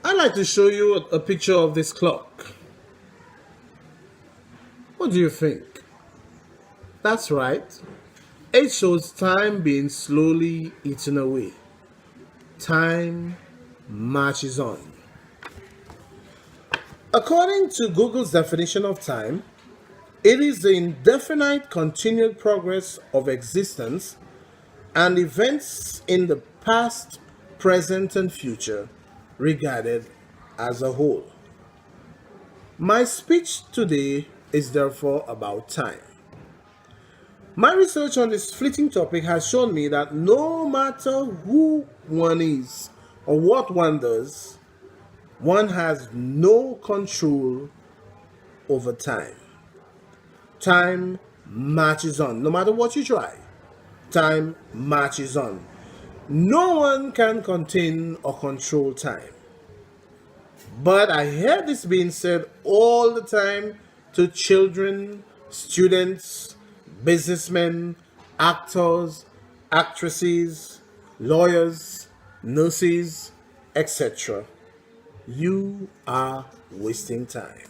I'd like to show you a picture of this clock. What do you think? That's right. It shows time being slowly eaten away. Time marches on. According to Google's definition of time, it is the indefinite continued progress of existence and events in the past, present, and future regarded as a whole. My speech today is therefore about time. My research on this fleeting topic has shown me that no matter who one is or what one does, one has no control over time. Time marches on. No matter what you try, time marches on. No one can contain or control time. But I hear this being said all the time to children, students, businessmen, actors, actresses, lawyers, nurses, etc. You are wasting time.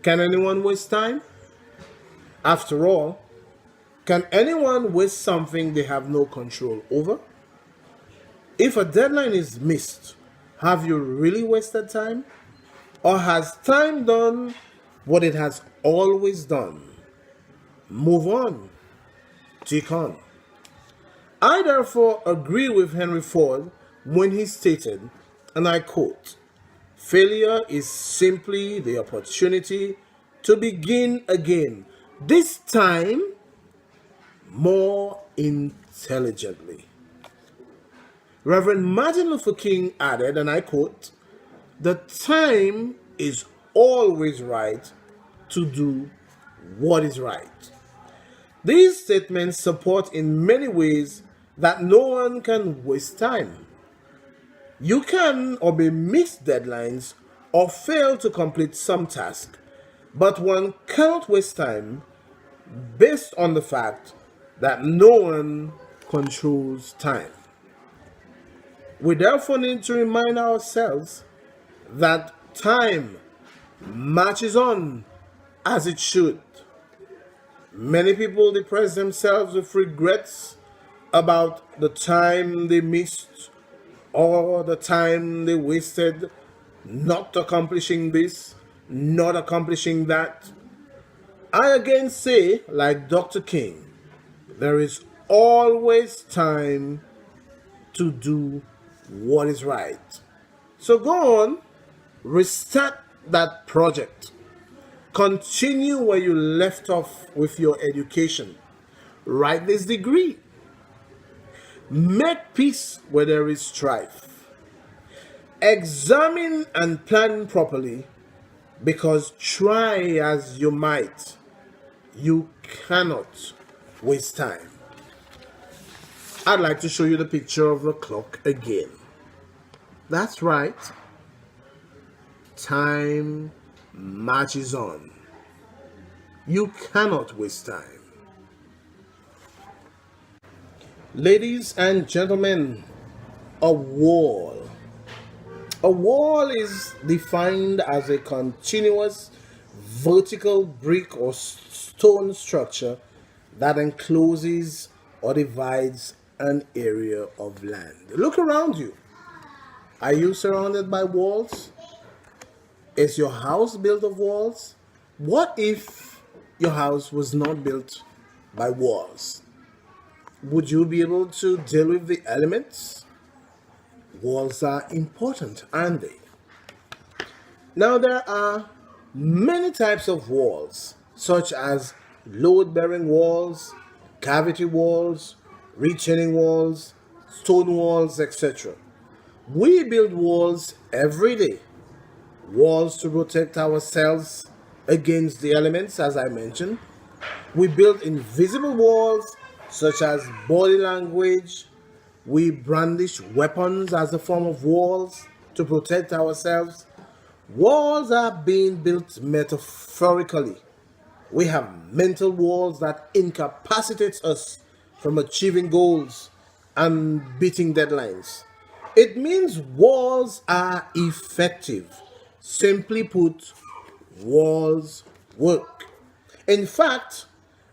Can anyone waste time? After all, can anyone waste something they have no control over? If a deadline is missed, have you really wasted time? Or has time done what it has always done? Move on. Tick on. I therefore agree with Henry Ford when he stated, and I quote, "Failure is simply the opportunity to begin again, this time more intelligently." Reverend Martin Luther King added, and I quote, "The time is always right to do what is right." These statements support in many ways that no one can waste time. You can or may miss deadlines or fail to complete some task, but one cannot waste time based on the fact that no one controls time. We therefore need to remind ourselves that time marches on as it should. Many people depress themselves with regrets about the time they missed or the time they wasted not accomplishing this, not accomplishing that. I again say, like Dr. King, there is always time to do what is right. So go on, restart that project. Continue where you left off with your education. Write this degree. Make peace where there is strife. Examine and plan properly, because try as you might, you cannot waste time. I'd like to show you the picture of the clock again. That's right. Time marches on. You cannot waste time. Ladies and gentlemen, a wall. A wall is defined as a continuous vertical brick or stone structure that encloses or divides an area of land. Look around you. Are you surrounded by walls? Is your house built of walls? What if your house was not built by walls? Would you be able to deal with the elements? Walls are important, aren't they? Now, there are many types of walls, such as load-bearing walls, cavity walls, retaining walls, stone walls, etc. We build walls every day. Walls to protect ourselves against the elements, as I mentioned. We build invisible walls, such as body language. We brandish weapons as a form of walls to protect ourselves. Walls are being built metaphorically. We have mental walls that incapacitate us from achieving goals and beating deadlines. It means walls are effective. Simply put, walls work. In fact,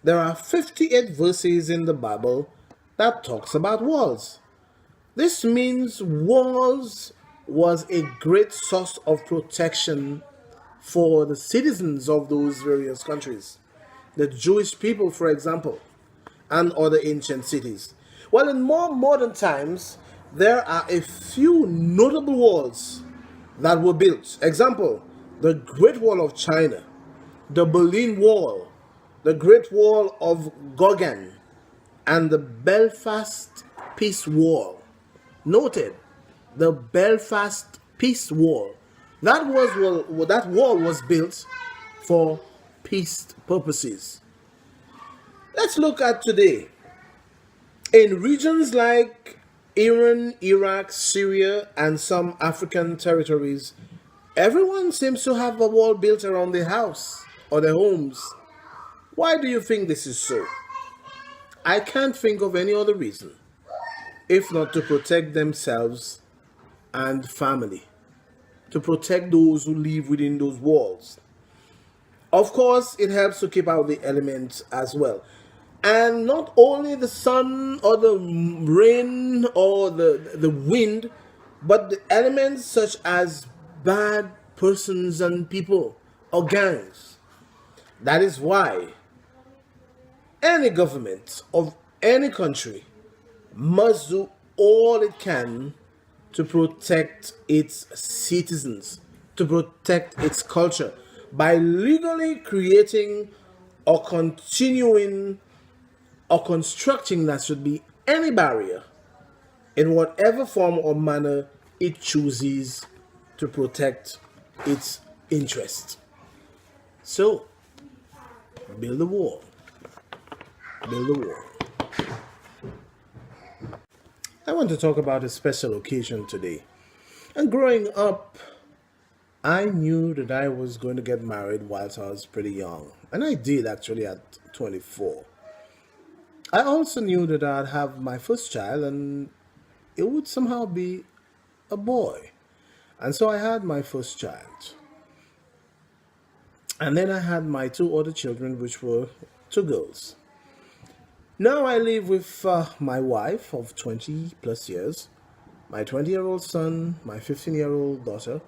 there are 58 verses in the Bible that talks about walls. This means walls was a great source of protection for the citizens of those various countries. The Jewish people, for example, and other ancient cities. Well, in more modern times, there are a few notable walls that were built. Example, the Great Wall of China, the Berlin Wall, the Great Wall of Gauguin, and the Belfast Peace Wall. Noted, the Belfast Peace Wall. That wall was built for peace purposes. Let's look at today. In regions like Iran, Iraq, Syria, and some African territories, everyone seems to have a wall built around their house or their homes. Why do you think this is so? I can't think of any other reason, if not to protect themselves and family, to protect those who live within those walls. Of course, it helps to keep out the elements as well. And not only the sun or the rain or the wind, but the elements such as bad persons and people or gangs. That is why any government of any country must do all it can to protect its citizens, to protect its culture by legally creating or continuing or constructing, that should be, any barrier in whatever form or manner it chooses to protect its interest. So, build a wall. Build a wall. I want to talk about a special occasion today. And growing up, I knew that I was going to get married whilst I was pretty young. And I did actually at 24. I also knew that I'd have my first child and it would somehow be a boy. And so I had my first child. And then I had my two other children, which were two girls. Now I live with my wife of 20 plus years, my 20-year-old son, my 15-year-old daughter,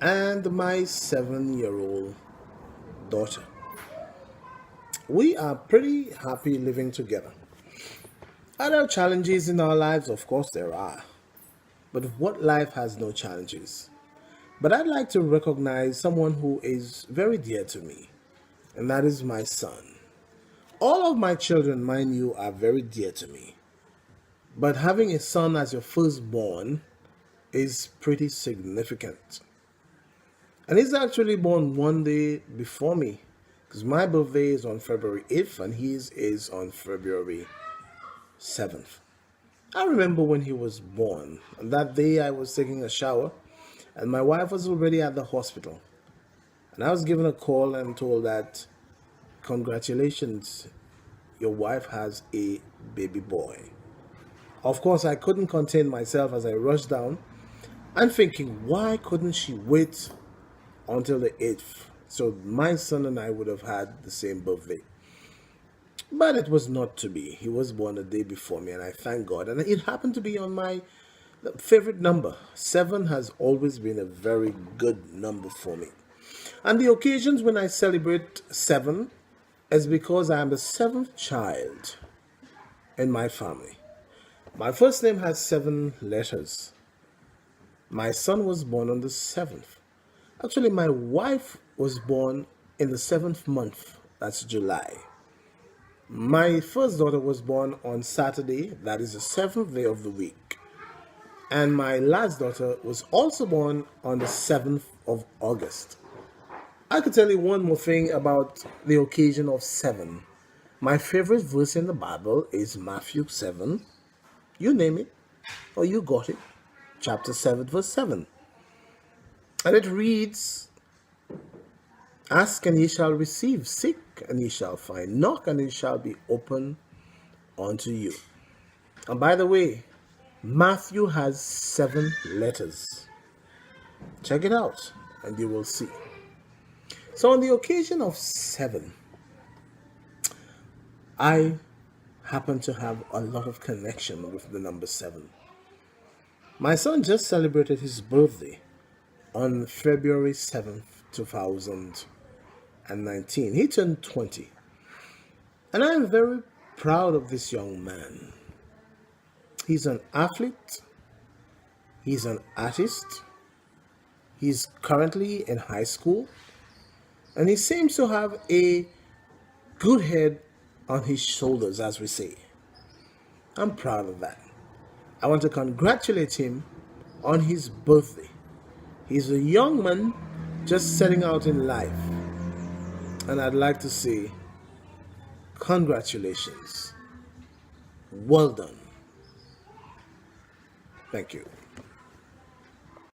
and my 7-year-old daughter. We are pretty happy living together. Are there challenges in our lives? Of course there are. But what life has no challenges? But I'd like to recognize someone who is very dear to me, and that is my son. All of my children, mind you, are very dear to me. But having a son as your firstborn is pretty significant. And he's actually born one day before me, because my birthday is on February 8th and his is on February 7th. I remember when he was born, and that day I was taking a shower, and my wife was already at the hospital. And I was given a call and told that, congratulations, your wife has a baby boy. Of course, I couldn't contain myself as I rushed down and thinking, why couldn't she wait until the 8th? So my son and I would have had the same birthday. But it was not to be. He was born a day before me, and I thank God. And it happened to be on my favorite number. 7 has always been a very good number for me. And the occasions when I celebrate 7 is because I am the 7th child in my family. My first name has 7 letters. My son was born on the 7th. Actually, my wife was born in the 7th month, that's July. My first daughter was born on Saturday, that is the 7th day of the week. And my last daughter was also born on the 7th of August. I could tell you one more thing about the occasion of 7. My favorite verse in the Bible is Matthew 7. You name it, or you got it. Chapter 7, verse 7. And it reads, ask and ye shall receive, seek and ye shall find, knock and it shall be open unto you. And by the way, Matthew has 7 letters. Check it out and you will see. So, on the occasion of 7, I happen to have a lot of connection with the number 7. My son just celebrated his birthday on February 7th, 2019. He turned 20. And I am very proud of this young man. He's an athlete. He's an artist. He's currently in high school. And he seems to have a good head on his shoulders, as we say. I'm proud of that. I want to congratulate him on his birthday. He's a young man just setting out in life. And I'd like to say, congratulations. Well done. Thank you.